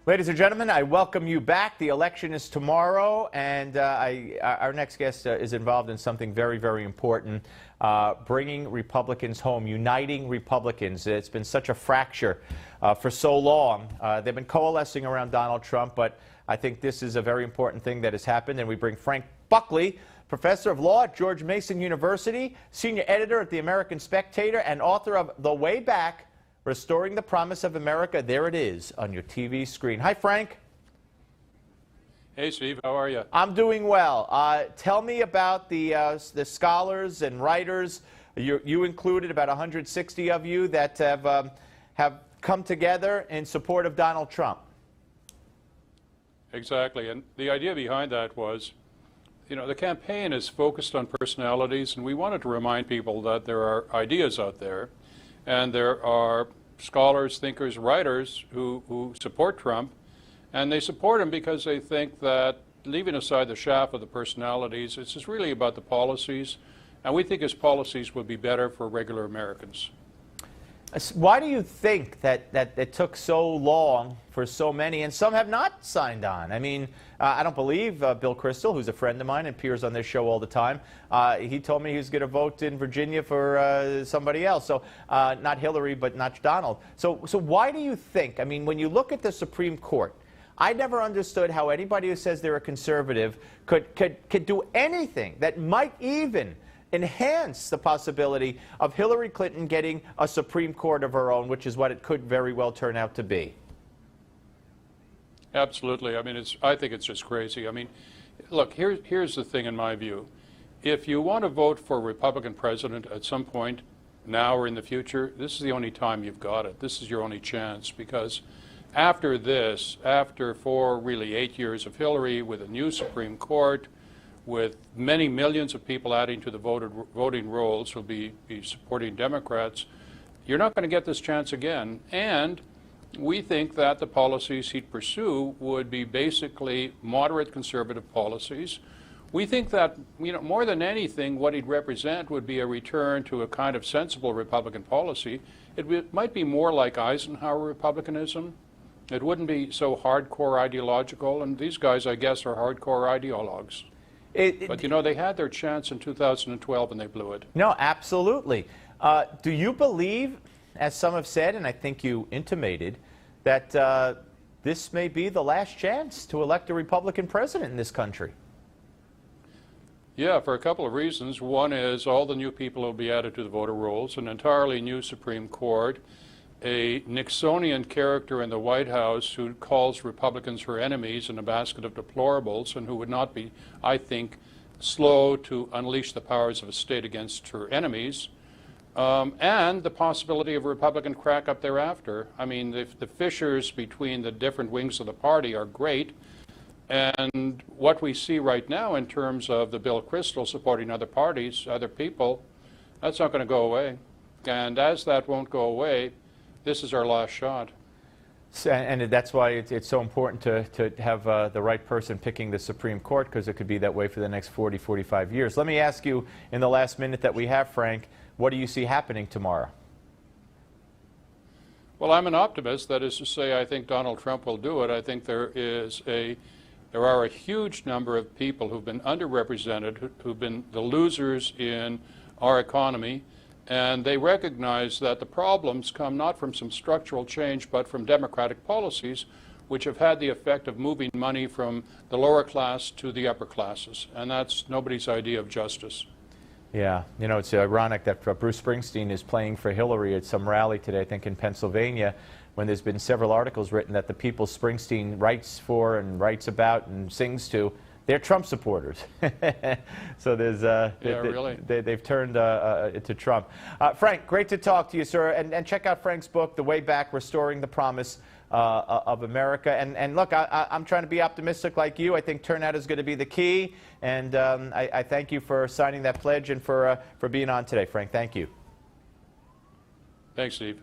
Ladies and gentlemen, I welcome you back. The election is tomorrow, and our next guest is involved in something very, very important, bringing Republicans home, uniting Republicans. It's been such a fracture for so long. They've been coalescing around Donald Trump, but I think this is a very important thing that has happened, and we bring Frank Buckley, professor of law at George Mason University, senior editor at the American Spectator, and author of The Way Back, Restoring the Promise of America. There it is on your TV screen. Hi, Frank. Hey, Steve. How are you? I'm doing well. Tell me about the scholars and writers. You included about 160 of you that have come together in support of Donald Trump. Exactly. And the idea behind that was, the campaign is focused on personalities, and we wanted to remind people that there are ideas out there. And there are scholars, thinkers, writers who support Trump, and they support him because they think that, leaving aside the chaff of the personalities, it's just really about the policies, and we think his policies would be better for regular Americans. Why do you think that it took so long for so many, and some have not signed on? I mean, I don't believe Bill Kristol, who's a friend of mine and appears on this show all the time, he told me he was going to vote in Virginia for somebody else. So not Hillary, but not Donald. So why do you think, I mean, when you look at the Supreme Court, I never understood how anybody who says they're a conservative could do anything that might even enhance the possibility of Hillary Clinton getting a Supreme Court of her own, which is what it could very well turn out to be. Absolutely. I mean, I think it's just crazy. I mean, look, here's the thing in my view. If you want to vote for a Republican president at some point, now or in the future, this is the only time you've got it. This is your only chance, because after this, after 8 years of Hillary, with a new Supreme Court, with many millions of people adding to the voting rolls who'll be supporting Democrats, you're not going to get this chance again. And we think that the policies he'd pursue would be basically moderate conservative policies. We think that, more than anything, what he'd represent would be a return to a kind of sensible Republican policy. It might be more like Eisenhower Republicanism. It wouldn't be so hardcore ideological, and these guys, I guess, are hardcore ideologues. But, they had their chance in 2012 and they blew it. No, absolutely. Do you believe, as some have said, and I think you intimated, that this may be the last chance to elect a Republican president in this country? Yeah, for a couple of reasons. One is all the new people will be added to the voter rolls, an entirely new Supreme Court, a Nixonian character in the White House who calls Republicans her enemies in a basket of deplorables, and who would not be, I think, slow to unleash the powers of a state against her enemies, and the possibility of a Republican crack-up thereafter. I mean, the fissures between the different wings of the party are great, and what we see right now in terms of the Bill Kristol supporting other parties, other people, that's not going to go away. And as that won't go away, this is our last shot. And that's why it's so important to have the right person picking the Supreme Court, because it could be that way for the next 40, 45 years. Let me ask you, in the last minute that we have, Frank, what do you see happening tomorrow? Well, I'm an optimist. That is to say, I think Donald Trump will do it. I think there are a huge number of people who've been underrepresented, who've been the losers in our economy. And they recognize that the problems come not from some structural change, but from democratic policies, which have had the effect of moving money from the lower class to the upper classes. And that's nobody's idea of justice. Yeah, it's ironic that Bruce Springsteen is playing for Hillary at some rally today, I think in Pennsylvania, when there's been several articles written that the people Springsteen writes for and writes about and sings to, they're Trump supporters. So there's really? They've turned to Trump. Frank, great to talk to you, sir. And check out Frank's book, The Way Back, Restoring the Promise of America. And look, I'm trying to be optimistic like you. I think turnout is going to be the key. And I thank you for signing that pledge and for being on today, Frank. Thank you. Thanks, Steve.